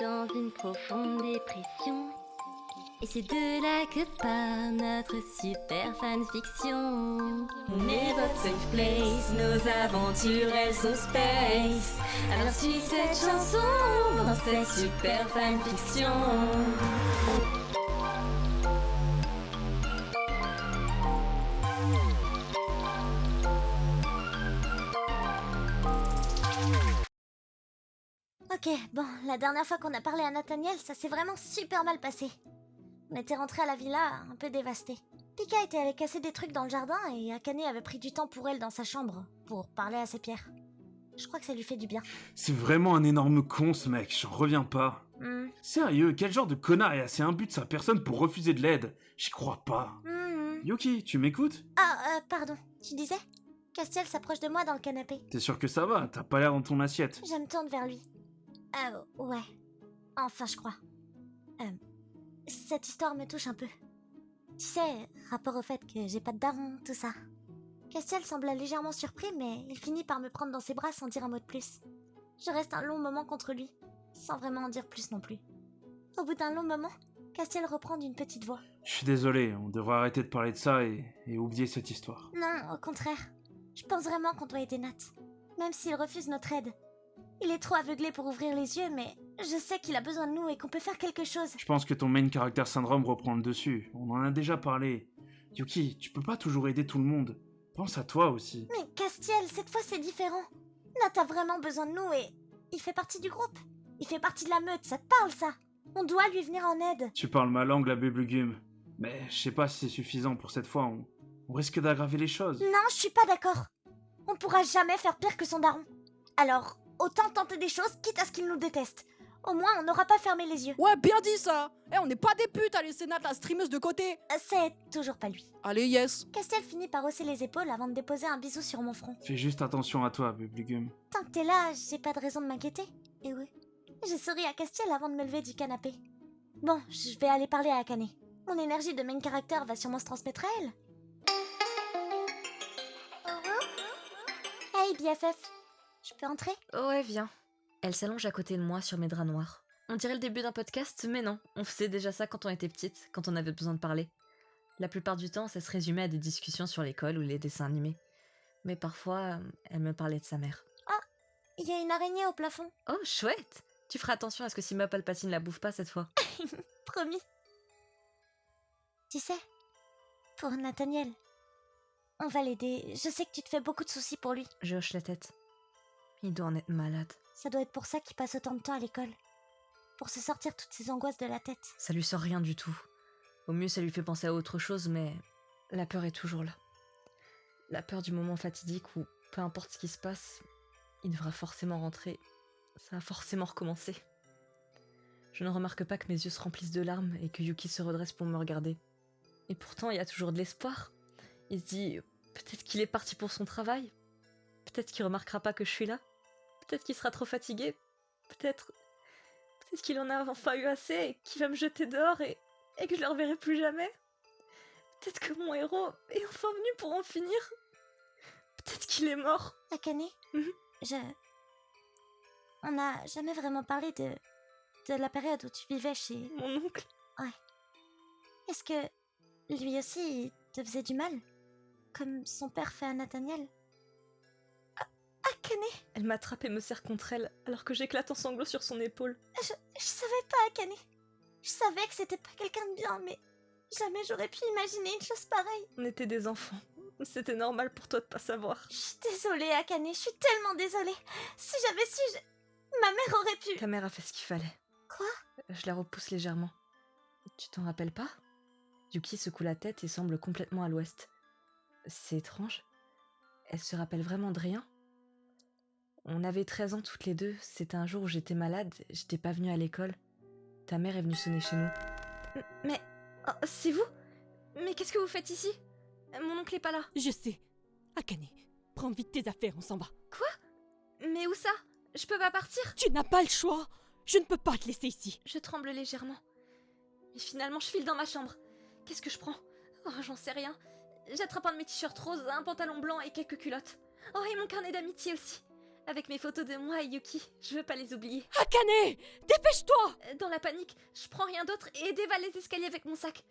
dans une profonde dépression. Et c'est de là que part notre super fanfiction. On est votre safe place, nos aventures elles sont space. Alors suis cette chanson dans cette super fanfiction. Ok, bon, la dernière fois qu'on a parlé à Nathaniel, ça s'est vraiment super mal passé. On était rentrés à la villa, un peu dévastés. Pika était allée casser des trucs dans le jardin et Akane avait pris du temps pour elle dans sa chambre, pour parler à ses pierres. Je crois que ça lui fait du bien. C'est vraiment un énorme con ce mec, j'en reviens pas. Sérieux, quel genre de connard est assez imbu de sa personne pour refuser de l'aide? J'y crois pas. Yuki, tu m'écoutes? Pardon, tu disais? Castiel s'approche de moi dans le canapé. T'es sûr que ça va? T'as pas l'air dans ton assiette. Je me tourne vers lui. Ouais. Enfin, je crois. Cette histoire me touche un peu. Tu sais, rapport au fait que j'ai pas de daron, tout ça. Castiel sembla légèrement surpris, mais il finit par me prendre dans ses bras sans dire un mot de plus. Je reste un long moment contre lui, sans vraiment en dire plus non plus. Au bout d'un long moment, Castiel reprend d'une petite voix. Je suis désolé, on devrait arrêter de parler de ça et oublier cette histoire. Non, au contraire. Je pense vraiment qu'on doit aider Nat. Même s'il refuse notre aide. Il est trop aveuglé pour ouvrir les yeux, mais je sais qu'il a besoin de nous et qu'on peut faire quelque chose. Je pense que ton main character syndrome reprend le dessus. On en a déjà parlé. Yuki, tu peux pas toujours aider tout le monde. Pense à toi aussi. Mais Castiel, cette fois c'est différent. Nat a vraiment besoin de nous et il fait partie du groupe. Il fait partie de la meute, ça te parle ça? On doit lui venir en aide. Tu parles ma langue, la Bubblegum. Mais je sais pas si c'est suffisant pour cette fois. On risque d'aggraver les choses. Non, je suis pas d'accord. On pourra jamais faire pire que son daron. Alors, autant tenter des choses, quitte à ce qu'il nous déteste. Au moins, on n'aura pas fermé les yeux. Ouais, bien dit ça. On n'est pas des putes à laisser Nat la streameuse de côté. C'est toujours pas lui. Allez, yes. Castiel finit par hausser les épaules avant de déposer un bisou sur mon front. Fais juste attention à toi, Bubblegum. Tant que t'es là, j'ai pas de raison de m'inquiéter. Et oui. J'ai souri à Castiel avant de me lever du canapé. Bon, je vais aller parler à Akane. Mon énergie de main character va sûrement se transmettre à elle. Hey BFF, je peux entrer? Ouais, viens. Elle s'allonge à côté de moi sur mes draps noirs. On dirait le début d'un podcast, mais non. On faisait déjà ça quand on était petite, quand on avait besoin de parler. La plupart du temps, ça se résumait à des discussions sur l'école ou les dessins animés. Mais parfois, elle me parlait de sa mère. Il y a une araignée au plafond. Oh, chouette! Tu feras attention à ce que Sima Palpatine la bouffe pas cette fois. Promis. Tu sais, pour Nathaniel, on va l'aider. Je sais que tu te fais beaucoup de soucis pour lui. Je hoche la tête. Il doit en être malade. Ça doit être pour ça qu'il passe autant de temps à l'école. Pour se sortir toutes ces angoisses de la tête. Ça lui sort rien du tout. Au mieux, ça lui fait penser à autre chose, mais la peur est toujours là. La peur du moment fatidique où, peu importe ce qui se passe, il devra forcément rentrer. Ça va forcément recommencer. Je ne remarque pas que mes yeux se remplissent de larmes et que Yuki se redresse pour me regarder. Et pourtant, il y a toujours de l'espoir. Il se dit, peut-être qu'il est parti pour son travail. Peut-être qu'il remarquera pas que je suis là. Peut-être qu'il sera trop fatigué. Peut-être qu'il en a enfin eu assez et qu'il va me jeter dehors et que je le reverrai plus jamais. Peut-être que mon héros est enfin venu pour en finir. Peut-être qu'il est mort. Akane, On n'a jamais vraiment parlé de la période où tu vivais chez... Mon oncle. Est-ce que lui aussi, il te faisait du mal? Comme son père fait à Nathaniel? Akane! Elle m'attrape et me serre contre elle alors que j'éclate en sanglots sur son épaule. Je savais pas, Akane. Je savais que c'était pas quelqu'un de bien, mais jamais j'aurais pu imaginer une chose pareille. On était des enfants. C'était normal pour toi de pas savoir. Je suis désolée, Akane, je suis tellement désolée. Si j'avais su, ma mère aurait pu... Ta mère a fait ce qu'il fallait. Quoi? Je la repousse légèrement. Tu t'en rappelles pas? Yuki secoue la tête et semble complètement à l'ouest. C'est étrange. Elle se rappelle vraiment de rien. On avait 13 ans toutes les deux. C'était un jour où j'étais malade. J'étais pas venue à l'école. Ta mère est venue sonner chez nous. Mais... oh, c'est vous? Mais qu'est-ce que vous faites ici? Mon oncle est pas là. Je sais. Akane, prends vite tes affaires, on s'en va. Quoi? Mais où ça? Je peux pas partir? Tu n'as pas le choix. Je ne peux pas te laisser ici. Je tremble légèrement. Mais finalement, je file dans ma chambre. Qu'est-ce que je prends? Oh, j'en sais rien. J'attrape un de mes t-shirts roses, un pantalon blanc et quelques culottes. Oh, et mon carnet d'amitié aussi. avec mes photos de moi et Yuki. Je veux pas les oublier. Akane, dépêche-toi! Dans la panique, je prends rien d'autre et dévale les escaliers avec mon sac.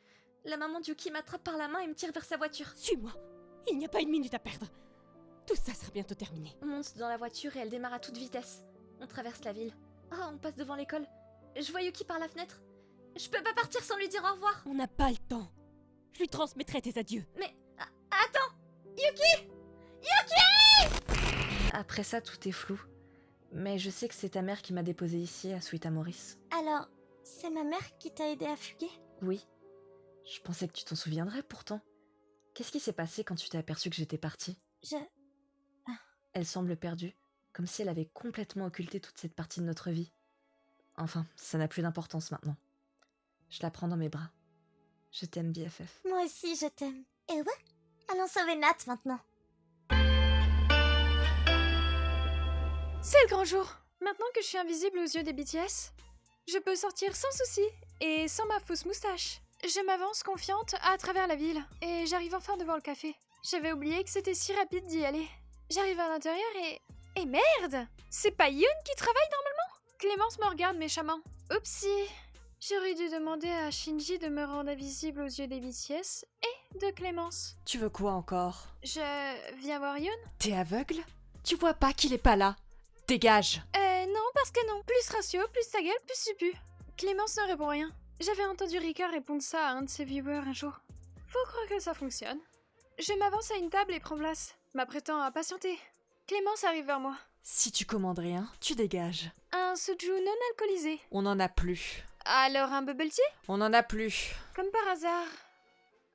La maman de Yuki m'attrape par la main et me tire vers sa voiture. Suis-moi, il n'y a pas une minute à perdre. Tout ça sera bientôt terminé. On monte dans la voiture et elle démarre à toute vitesse. On traverse la ville. Ah, on passe devant l'école. Je vois Yuki par la fenêtre. Je peux pas partir sans lui dire au revoir. On n'a pas le temps. Je lui transmettrai tes adieux. Mais... attends! Yuki! Yuki! Après ça, tout est flou. Mais je sais que c'est ta mère qui m'a déposé ici, à Sweet Amoris. Alors, c'est ma mère qui t'a aidé à fuguer? Oui. Je pensais que tu t'en souviendrais pourtant. Qu'est-ce qui s'est passé quand tu t'es aperçue que j'étais partie? Elle semble perdue, comme si elle avait complètement occulté toute cette partie de notre vie. Enfin, ça n'a plus d'importance maintenant. Je la prends dans mes bras. Je t'aime, BFF. Moi aussi, je t'aime. Et ouais, allons sauver Nat maintenant. C'est le grand jour. Maintenant que je suis invisible aux yeux des BTS, je peux sortir sans souci et sans ma fausse moustache. Je m'avance confiante à travers la ville et j'arrive enfin devant le café. J'avais oublié que c'était si rapide d'y aller. J'arrive à l'intérieur et merde! C'est pas Yoon qui travaille normalement? Clémence me regarde méchamment. Oupsie! J'aurais dû demander à Shinji de me rendre invisible aux yeux des BTS et de Clémence. Tu veux quoi encore? Je viens voir Yoon? T'es aveugle? Tu vois pas qu'il est pas là? Dégage! Non, parce que non. Plus ratio, plus ta gueule, plus supu. Clémence ne répond rien. J'avais entendu Rika répondre ça à un de ses viewers un jour. Faut croire que ça fonctionne. Je m'avance à une table et prends place, m'apprêtant à patienter. Clémence arrive vers moi. Si tu commandes rien, tu dégages. Un soju non alcoolisé. On n'en a plus. Alors un bubble tea? On n'en a plus. Comme par hasard.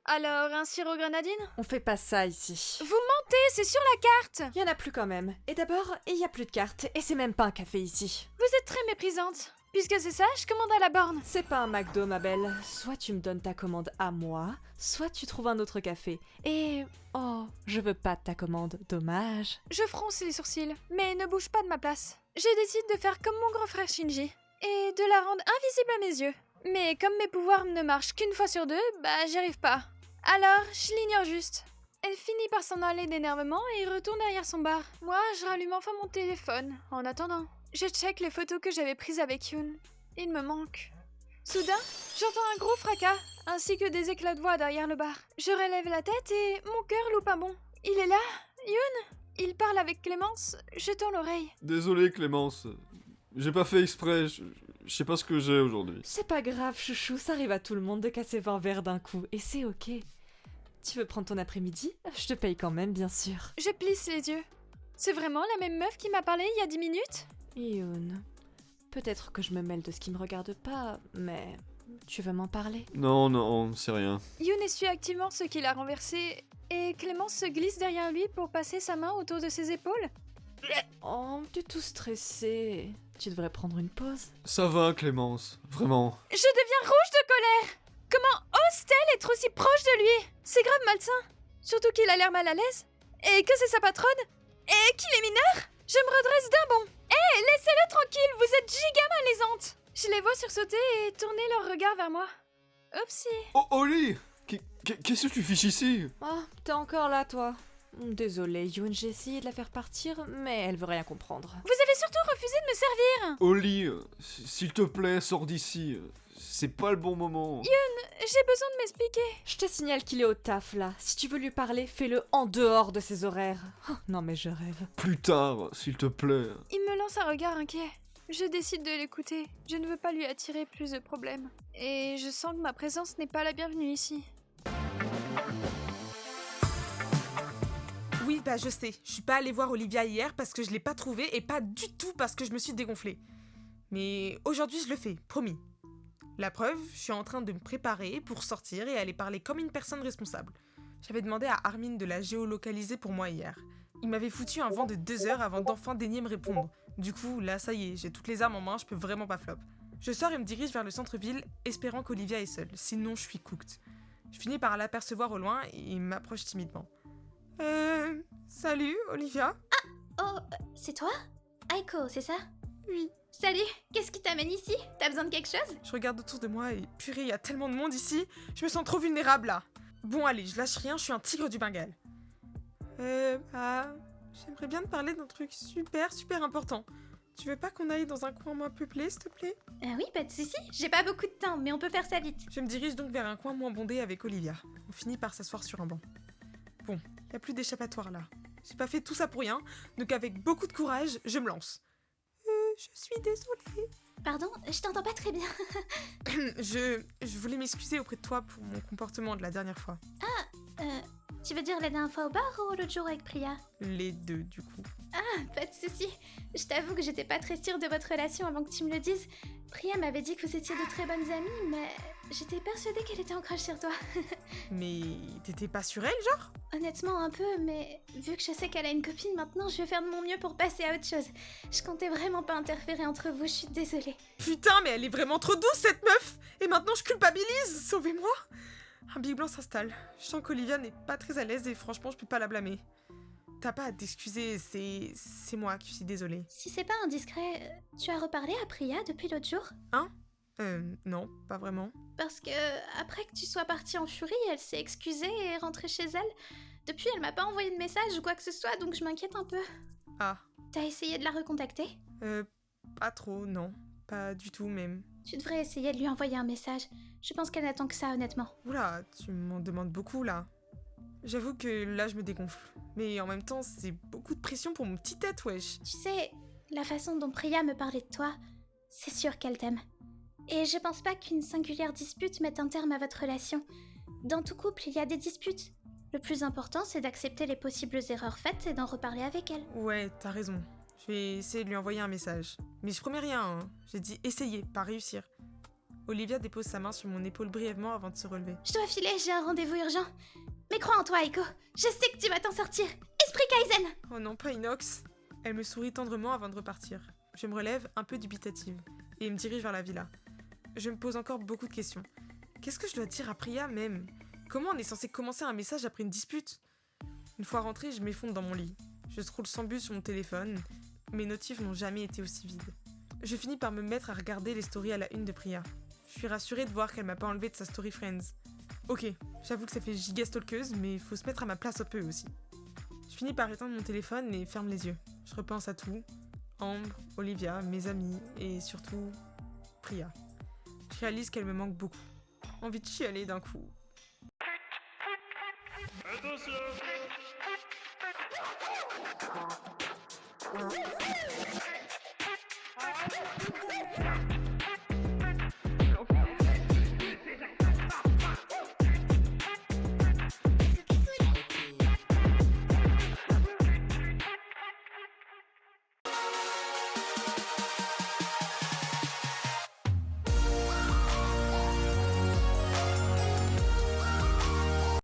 Alors un sirop grenadine? On fait pas ça ici. Vous mentez, c'est sur la carte! Y en a plus quand même. Et d'abord, il y a plus de cartes, et c'est même pas un café ici. Vous êtes très méprisante. Puisque c'est ça, je commande à la borne. C'est pas un McDo, ma belle. Soit tu me donnes ta commande à moi, soit tu trouves un autre café. Et... oh, je veux pas de ta commande, dommage. Je fronce les sourcils, mais ne bouge pas de ma place. Je décide de faire comme mon grand frère Shinji, et de la rendre invisible à mes yeux. Mais comme mes pouvoirs ne marchent qu'une fois sur deux, bah j'y arrive pas. Alors, je l'ignore juste. Elle finit par s'en aller d'énervement et retourne derrière son bar. Moi, je rallume enfin mon téléphone, en attendant. Je check les photos que j'avais prises avec Yoon. Il me manque. Soudain, j'entends un gros fracas, ainsi que des éclats de voix derrière le bar. Je relève la tête et mon cœur loupe un bond. Il est là, Yoon. Il parle avec Clémence, je tends l'oreille. Désolé Clémence, j'ai pas fait exprès, je sais pas ce que j'ai aujourd'hui. C'est pas grave, chouchou, ça arrive à tout le monde de casser 20 verres d'un coup, et c'est ok. Tu veux prendre ton après-midi? Je te paye quand même, bien sûr. Je plisse les yeux. C'est vraiment la même meuf qui m'a parlé il y a 10 minutes? Yoon, peut-être que je me mêle de ce qui me regarde pas, mais tu veux m'en parler? Non, c'est rien. Yoon essuie activement ce qu'il a renversé, et Clémence se glisse derrière lui pour passer sa main autour de ses épaules. Oh, t'es tout stressé. Tu devrais prendre une pause. Ça va Clémence, vraiment. Je deviens rouge de colère. Comment ose-t-elle être aussi proche de lui? C'est grave malsain. Surtout qu'il a l'air mal à l'aise, et que c'est sa patronne, et qu'il est mineur. Je me redresse d'un bond. Hé, laissez-le tranquille, vous êtes giga malaisante. Je les vois sursauter et tourner leur regard vers moi. Oupsie. Oh Oli, qu'est-ce que tu fiches ici? Oh, t'es encore là, toi. Désolée, Yoon, j'ai essayé de la faire partir, mais elle veut rien comprendre. Vous avez surtout refusé de me servir. Oli, s'il te plaît, sors d'ici. C'est pas le bon moment. J'ai besoin de m'expliquer. Je te signale qu'il est au taf, là. Si tu veux lui parler, fais-le en dehors de ses horaires. Oh, non mais je rêve. Plus tard, s'il te plaît. Il me lance un regard inquiet. Je décide de l'écouter. Je ne veux pas lui attirer plus de problèmes. Et je sens que ma présence n'est pas la bienvenue ici. Oui, bah je sais. Je suis pas allée voir Olivia hier parce que je l'ai pas trouvée et pas du tout parce que je me suis dégonflée. Mais aujourd'hui, je le fais, promis. La preuve, je suis en train de me préparer pour sortir et aller parler comme une personne responsable. J'avais demandé à Armin de la géolocaliser pour moi hier. Il m'avait foutu un vent de 2 heures avant d'enfin daigner me répondre. Du coup, là, ça y est, j'ai toutes les armes en main, je peux vraiment pas flop. Je sors et me dirige vers le centre-ville, espérant qu'Olivia est seule, sinon je suis cooked. Je finis par l'apercevoir au loin et il m'approche timidement. Salut, Olivia? Oh, c'est toi? Aiko, c'est ça? Oui. Salut, qu'est-ce qui t'amène ici? T'as besoin de quelque chose? Je regarde autour de moi et purée, il y a tellement de monde ici, je me sens trop vulnérable là. Bon allez, je lâche rien, je suis un tigre du Bengale. j'aimerais bien te parler d'un truc super important. Tu veux pas qu'on aille dans un coin moins peuplé, s'il te plaît? Oui, pas de soucis. J'ai pas beaucoup de temps, mais on peut faire ça vite. Je me dirige donc vers un coin moins bondé avec Olivia. On finit par s'asseoir sur un banc. Bon, y a plus d'échappatoire là. J'ai pas fait tout ça pour rien, donc avec beaucoup de courage, je me lance. Je suis désolée. Pardon, je t'entends pas très bien. Je voulais m'excuser auprès de toi pour mon comportement de la dernière fois. Tu veux dire la dernière fois au bar ou l'autre jour avec Priya? Les deux, du coup. Pas de soucis. Je t'avoue que j'étais pas très sûre de votre relation avant que tu me le dises. Priya m'avait dit que vous étiez de très bonnes amies, mais j'étais persuadée qu'elle était en crush sur toi. Mais t'étais pas sur elle, genre? Honnêtement, un peu, mais vu que je sais qu'elle a une copine maintenant, je vais faire de mon mieux pour passer à autre chose. Je comptais vraiment pas interférer entre vous, je suis désolée. Putain, mais elle est vraiment trop douce, cette meuf! Et maintenant, je culpabilise! Sauvez-moi! Un big blanc s'installe. Je sens qu'Olivia n'est pas très à l'aise et franchement, je peux pas la blâmer. T'as pas à t'excuser, c'est moi qui suis désolée. Si c'est pas indiscret, tu as reparlé à Priya depuis l'autre jour? Non, pas vraiment. Parce que, après que tu sois partie en furie, elle s'est excusée et est rentrée chez elle. Depuis, elle m'a pas envoyé de message ou quoi que ce soit, donc je m'inquiète un peu. Ah. T'as essayé de la recontacter? Pas trop, non. Pas du tout, même. Tu devrais essayer de lui envoyer un message. Je pense qu'elle n'attend que ça, honnêtement. Oula, tu m'en demandes beaucoup, là. J'avoue que là, je me dégonfle. Mais en même temps, c'est beaucoup de pression pour mon petit tête, wesh. Tu sais, la façon dont Priya me parlait de toi, c'est sûr qu'elle t'aime. Et je pense pas qu'une singulière dispute mette un terme à votre relation. Dans tout couple, il y a des disputes. Le plus important, c'est d'accepter les possibles erreurs faites et d'en reparler avec elle. Ouais, t'as raison. Je vais essayer de lui envoyer un message. Mais je promets rien, hein. J'ai dit essayer, pas réussir. Olivia dépose sa main sur mon épaule brièvement avant de se relever. Je dois filer, j'ai un rendez-vous urgent. Mais crois en toi, Aiko. Je sais que tu vas t'en sortir. Esprit Kaizen! Oh non, pas Inox. Elle me sourit tendrement avant de repartir. Je me relève, un peu dubitative, et me dirige vers la villa. Je me pose encore beaucoup de questions. Qu'est-ce que je dois dire à Priya, même? Comment on est censé commencer un message après une dispute? Une fois rentrée, je m'effondre dans mon lit. Je scrolle sans but sur mon téléphone. Mes notifs n'ont jamais été aussi vides. Je finis par me mettre à regarder les stories à la une de Priya. Je suis rassurée de voir qu'elle m'a pas enlevé de sa story Friends. Ok, j'avoue que ça fait giga stalkeuse, mais faut se mettre à ma place un peu aussi. Je finis par éteindre mon téléphone et ferme les yeux. Je repense à tout. Ambre, Olivia, mes amis et surtout Priya. Je réalise qu'elle me manque beaucoup. Envie de chialer d'un coup. Attention!